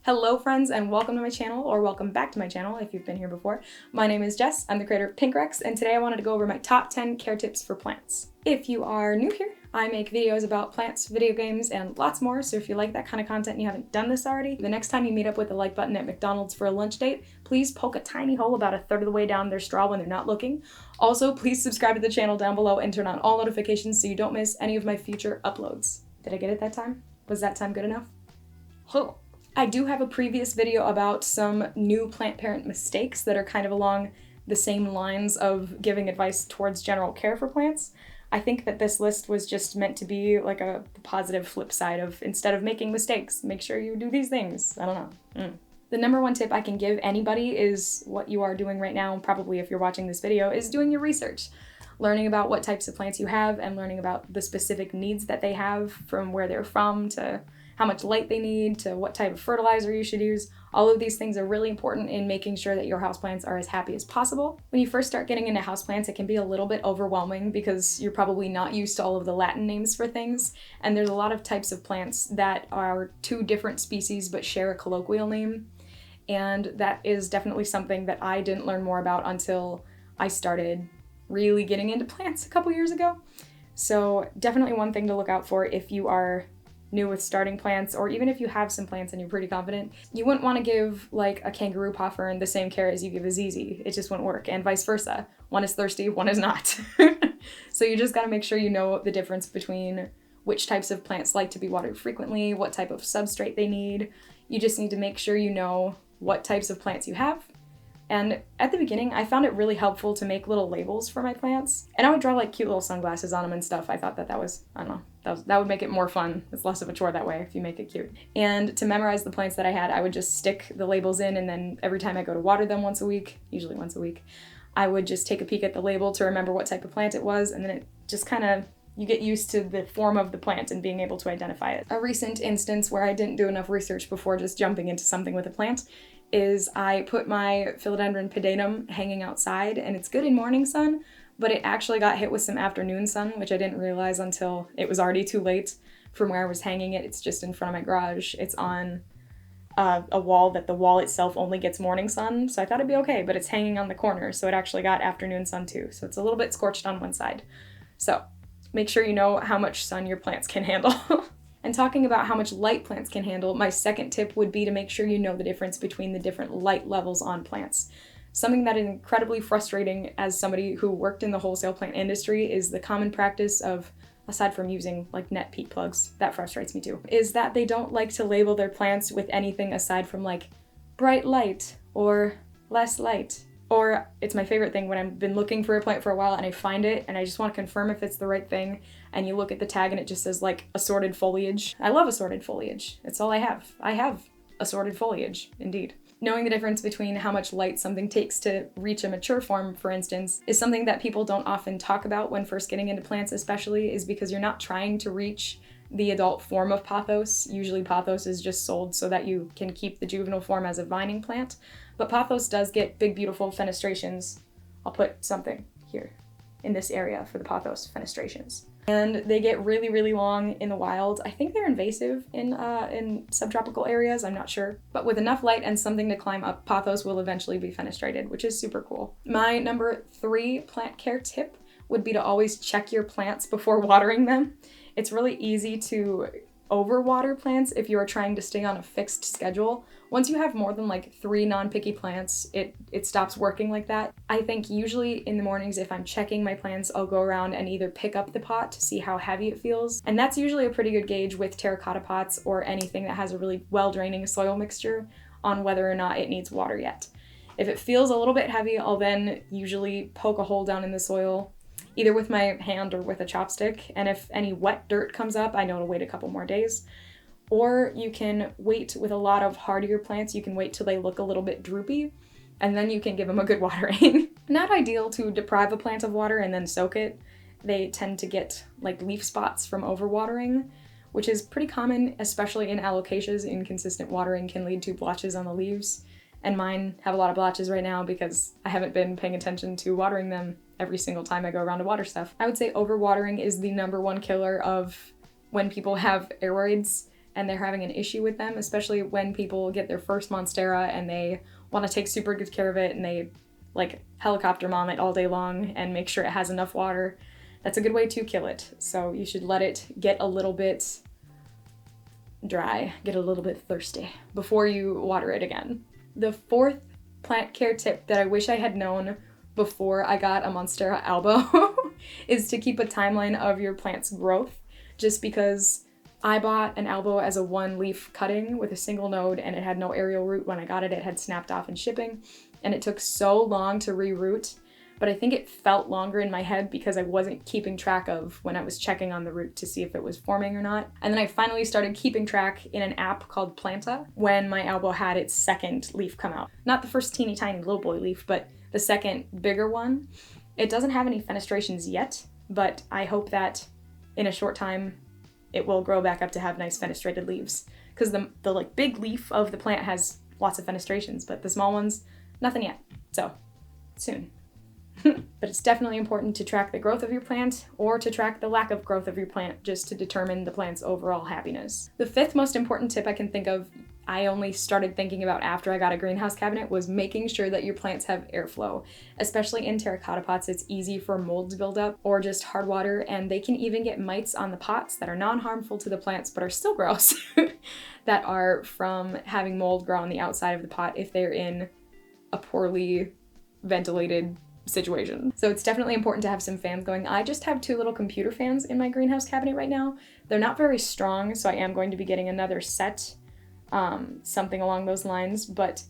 Hello friends and welcome to my channel, or welcome back to my channel if you've been here before. My name is Jess, I'm the creator of Pinkrex, and today I wanted to go over my top 10 care tips for plants. If you are new here, I make videos about plants, video games, and lots more, so if you like that kind of content and you haven't done this already, the next time you meet up with the like button at McDonald's for a lunch date, please poke a tiny hole about a third of the way down their straw when they're not looking. Also, please subscribe to the channel down below and turn on all notifications so you don't miss any of my future uploads. Did I get it that time? Was that time good enough? Huh. I do have a previous video about some new plant parent mistakes that are kind of along the same lines of giving advice towards general care for plants. I think that this list was just meant to be like a positive flip side of, instead of making mistakes, make sure you do these things. I don't know. The number one tip I can give anybody is what you are doing right now, probably if you're watching this video, is doing your research. Learning about what types of plants you have and learning about the specific needs that they have, from where they're from to how much light they need to what type of fertilizer you should use. All of these things are really important in making sure that your houseplants are as happy as possible. When you first start getting into houseplants, it can be a little bit overwhelming because you're probably not used to all of the Latin names for things, and there's a lot of types of plants that are two different species but share a colloquial name, and that is definitely something that I didn't learn more about until I started really getting into plants a couple years ago. So definitely one thing to look out for if you are new with starting plants, or even if you have some plants and you're pretty confident. You wouldn't want to give like a kangaroo paw fern the same care as you give a ZZ. It just wouldn't work, and vice versa. One is thirsty, one is not. So you just got to make sure you know the difference between which types of plants like to be watered frequently, what type of substrate they need. You just need to make sure you know what types of plants you have. And at the beginning, I found it really helpful to make little labels for my plants. And I would draw like cute little sunglasses on them and stuff. I thought that was, I don't know, that would make it more fun. It's less of a chore that way if you make it cute. And to memorize the plants that I had, I would just stick the labels in, and then every time I go to water them once a week, usually once a week, I would just take a peek at the label to remember what type of plant it was, and then it just kind of, you get used to the form of the plant and being able to identify it. A recent instance where I didn't do enough research before just jumping into something with a plant is I put my philodendron pedatum hanging outside, and it's good in morning sun, but it actually got hit with some afternoon sun, which I didn't realize until it was already too late from where I was hanging it. It's just in front of my garage. It's on a wall that the wall itself only gets morning sun, so I thought it'd be okay, but it's hanging on the corner, so it actually got afternoon sun too. So it's a little bit scorched on one side. So make sure you know how much sun your plants can handle. And talking about how much light plants can handle, my second tip would be to make sure you know the difference between the different light levels on plants. Something that is incredibly frustrating as somebody who worked in the wholesale plant industry is the common practice of, aside from using like net peat plugs, that frustrates me too, is that they don't like to label their plants with anything aside from like bright light or less light. Or it's my favorite thing when I've been looking for a plant for a while and I find it and I just want to confirm if it's the right thing, and you look at the tag and it just says like assorted foliage. I love assorted foliage. It's all I have. I have assorted foliage, indeed. Knowing the difference between how much light something takes to reach a mature form, for instance, is something that people don't often talk about when first getting into plants, especially, is because you're not trying to reach the adult form of pothos. Usually pothos is just sold so that you can keep the juvenile form as a vining plant, but pothos does get big, beautiful fenestrations. I'll put something here in this area for the pothos fenestrations. And they get really, really long in the wild. I think they're invasive in subtropical areas, I'm not sure. But with enough light and something to climb up, pothos will eventually be fenestrated, which is super cool. My number 3 plant care tip would be to always check your plants before watering them. It's really easy to overwater plants if you are trying to stay on a fixed schedule. Once you have more than like 3 non-picky plants, it stops working like that. I think usually in the mornings, if I'm checking my plants, I'll go around and either pick up the pot to see how heavy it feels. And that's usually a pretty good gauge with terracotta pots or anything that has a really well-draining soil mixture on whether or not it needs water yet. If it feels a little bit heavy, I'll then usually poke a hole down in the soil, either with my hand or with a chopstick, and if any wet dirt comes up, I know to wait a couple more days. Or you can wait with a lot of hardier plants, you can wait till they look a little bit droopy, and then you can give them a good watering. Not ideal to deprive a plant of water and then soak it. They tend to get like leaf spots from overwatering, which is pretty common, especially in alocasias. Inconsistent watering can lead to blotches on the leaves. And mine have a lot of blotches right now because I haven't been paying attention to watering them every single time I go around to water stuff. I would say overwatering is the number 1 killer of when people have aroids and they're having an issue with them, especially when people get their first Monstera and they want to take super good care of it and they like helicopter mom it all day long and make sure it has enough water. That's a good way to kill it. So you should let it get a little bit dry, get a little bit thirsty before you water it again. The fourth plant care tip that I wish I had known before I got a Monstera albo is to keep a timeline of your plant's growth, just because I bought an albo as a 1-leaf cutting with a single node and it had no aerial root when I got it. It had snapped off in shipping and it took so long to reroot, but I think it felt longer in my head because I wasn't keeping track of when I was checking on the root to see if it was forming or not. And then I finally started keeping track in an app called Planta when my albo had its second leaf come out. Not the first teeny tiny little boy leaf, but the second bigger one. It doesn't have any fenestrations yet, but I hope that in a short time it will grow back up to have nice fenestrated leaves, because the like big leaf of the plant has lots of fenestrations, but the small ones, nothing yet. So soon. But it's definitely important to track the growth of your plant or to track the lack of growth of your plant just to determine the plant's overall happiness. The fifth most important tip I can think of, I only started thinking about after I got a greenhouse cabinet, was making sure that your plants have airflow. Especially in terracotta pots, it's easy for mold to build up or just hard water, and they can even get mites on the pots that are non-harmful to the plants but are still gross that are from having mold grow on the outside of the pot if they're in a poorly ventilated situation. So it's definitely important to have some fans going. I just have 2 little computer fans in my greenhouse cabinet right now. They're not very strong, so I am going to be getting another set, something along those lines, but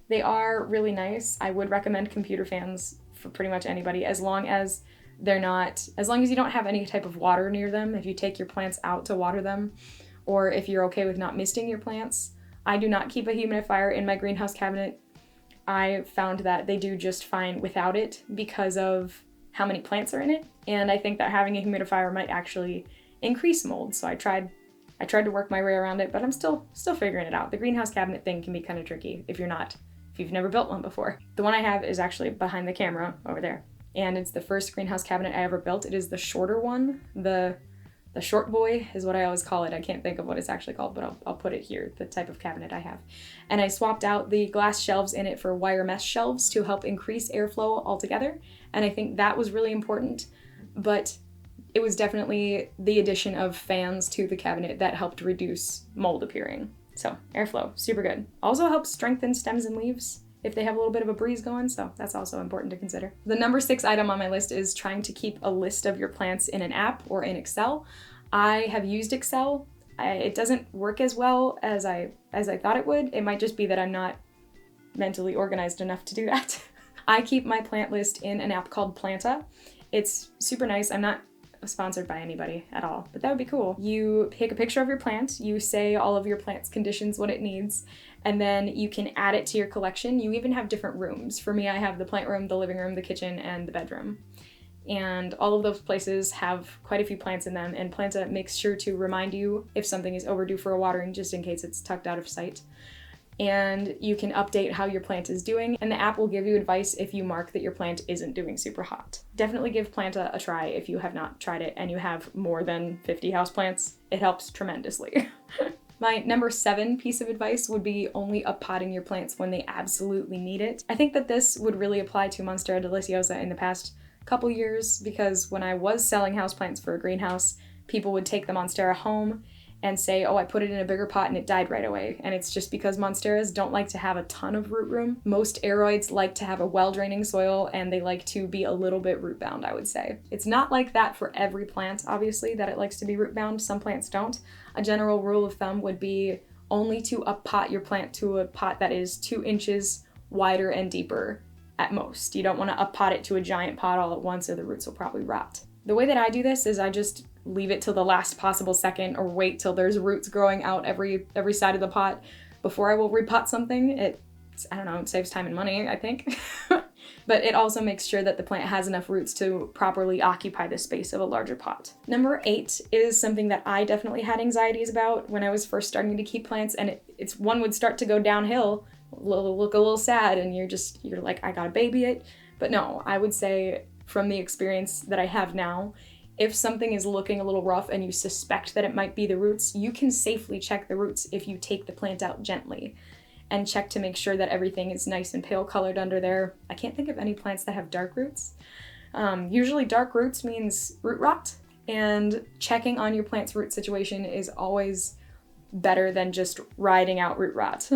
they are really nice. I would recommend computer fans for pretty much anybody, as long as you don't have any type of water near them, if you take your plants out to water them, or if you're okay with not misting your plants. I do not keep a humidifier in my greenhouse cabinet. I found that they do just fine without it because of how many plants are in it, and I think that having a humidifier might actually increase mold. So I tried to work my way around it, but I'm still figuring it out. The greenhouse cabinet thing can be kind of tricky if you've never built one before. The one I have is actually behind the camera over there, and it's the first greenhouse cabinet I ever built. It is the shorter one. The short boy is what I always call it. I can't think of what it's actually called, but I'll put it here, the type of cabinet I have. And I swapped out the glass shelves in it for wire mesh shelves to help increase airflow altogether. And I think that was really important, but it was definitely the addition of fans to the cabinet that helped reduce mold appearing. So airflow, super good. Also helps strengthen stems and leaves if they have a little bit of a breeze going, so that's also important to consider. The number 6 item on my list is trying to keep a list of your plants in an app or in Excel. I have used Excel. It doesn't work as well as I thought it would. It might just be that I'm not mentally organized enough to do that. I keep my plant list in an app called Planta. It's super nice. I'm not sponsored by anybody at all, but that would be cool. You take a picture of your plant, you say all of your plant's conditions, what it needs, and then you can add it to your collection. You even have different rooms. For me, I have the plant room, the living room, the kitchen, and the bedroom. And all of those places have quite a few plants in them, and Planta makes sure to remind you if something is overdue for a watering, just in case it's tucked out of sight. And you can update how your plant is doing, and the app will give you advice if you mark that your plant isn't doing super hot. Definitely give Planta a try if you have not tried it and you have more than 50 houseplants. It helps tremendously. My number 7 piece of advice would be only uppotting your plants when they absolutely need it. I think that this would really apply to Monstera deliciosa in the past couple years, because when I was selling houseplants for a greenhouse, people would take the Monstera home and say, oh, I put it in a bigger pot and it died right away. And it's just because Monsteras don't like to have a ton of root room. Most aeroids like to have a well-draining soil, and they like to be a little bit root bound, I would say. It's not like that for every plant, obviously, that it likes to be root bound. Some plants don't. A general rule of thumb would be only to uppot your plant to a pot that is 2 inches wider and deeper at most. You don't want to uppot it to a giant pot all at once, or the roots will probably rot. The way that I do this is I just leave it till the last possible second, or wait till there's roots growing out every side of the pot before I will repot something. It saves time and money, I think. But it also makes sure that the plant has enough roots to properly occupy the space of a larger pot. Number 8 is something that I definitely had anxieties about when I was first starting to keep plants, and it's one would start to go downhill, look a little sad, and you're like, I gotta baby it. But no, I would say from the experience that I have now, If something is looking a little rough and you suspect that it might be the roots, you can safely check the roots if you take the plant out gently and check to make sure that everything is nice and pale colored under there. I can't think of any plants that have dark roots. Usually dark roots means root rot, and checking on your plant's root situation is always better than just riding out root rot.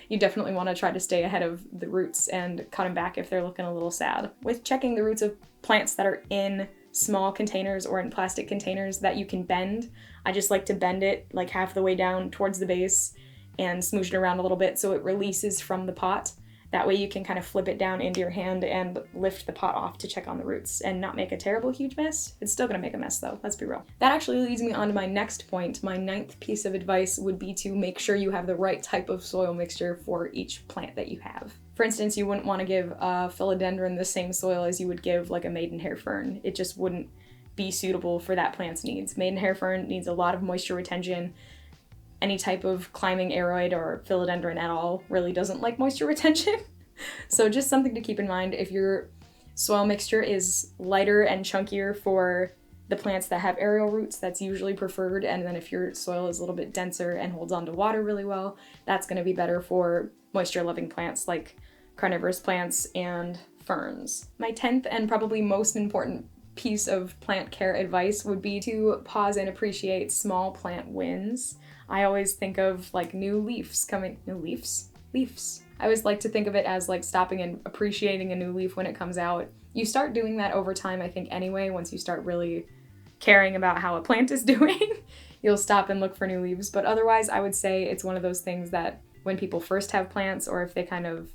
You definitely want to try to stay ahead of the roots and cut them back if they're looking a little sad. With checking the roots of plants that are in small containers or in plastic containers that you can bend, I just like to bend it like half the way down towards the base and smoosh it around a little bit so it releases from the pot. That way you can kind of flip it down into your hand and lift the pot off to check on the roots and not make a terrible huge mess. It's still gonna make a mess though, let's be real. That actually leads me on to my next point. My 9th piece of advice would be to make sure you have the right type of soil mixture for each plant that you have. For instance, you wouldn't want to give a philodendron the same soil as you would give like a maidenhair fern. It just wouldn't be suitable for that plant's needs. Maidenhair fern needs a lot of moisture retention. Any type of climbing aroid or philodendron at all really doesn't like moisture retention. So just something to keep in mind if your soil mixture is lighter and chunkier for the plants that have aerial roots, that's usually preferred. And then if your soil is a little bit denser and holds on to water really well, that's going to be better for moisture loving plants like carnivorous plants and ferns. My 10th and probably most important piece of plant care advice would be to pause and appreciate small plant wins. I always think of like new leaves coming. New leaves? Leaves. I always like to think of it as like stopping and appreciating a new leaf when it comes out. You start doing that over time, I think, anyway. Once you start really caring about how a plant is doing, you'll stop and look for new leaves. But otherwise, I would say it's one of those things that when people first have plants, or if they kind of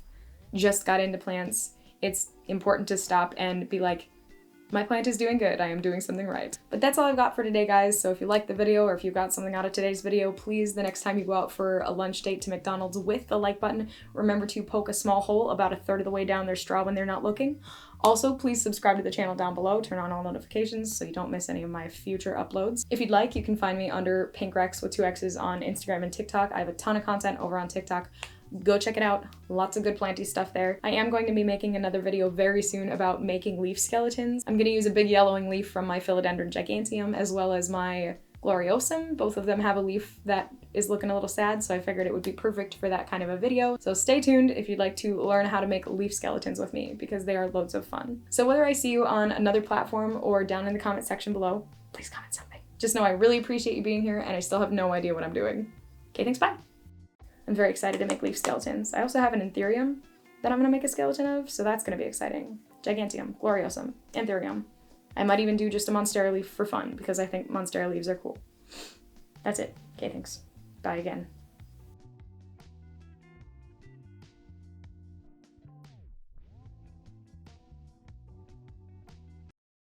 just got into plants, it's important to stop and be like, my plant is doing good, I am doing something right. But that's all I've got for today, guys. So if you liked the video or if you got something out of today's video, please, the next time you go out for a lunch date to McDonald's with the like button, remember to poke a small hole about 1/3 of the way down their straw when they're not looking. Also, please subscribe to the channel down below, turn on all notifications so you don't miss any of my future uploads. If you'd like, you can find me under pinkrex with 2 X's on Instagram and TikTok. I have a ton of content over on TikTok. Go check it out. Lots of good planty stuff there. I am going to be making another video very soon about making leaf skeletons. I'm going to use a big yellowing leaf from my philodendron giganteum as well as my gloriosum. Both of them have a leaf that is looking a little sad, so I figured it would be perfect for that kind of a video. So stay tuned if you'd like to learn how to make leaf skeletons with me, because they are loads of fun. So whether I see you on another platform or down in the comment section below, please comment something. Just know I really appreciate you being here, and I still have no idea what I'm doing. Okay, thanks, bye. I'm very excited to make leaf skeletons. I also have an anthurium that I'm gonna make a skeleton of, so that's gonna be exciting. Giganteum, gloriosum, anthurium. I might even do just a monstera leaf for fun, because I think monstera leaves are cool. That's it. Okay, thanks. Bye again.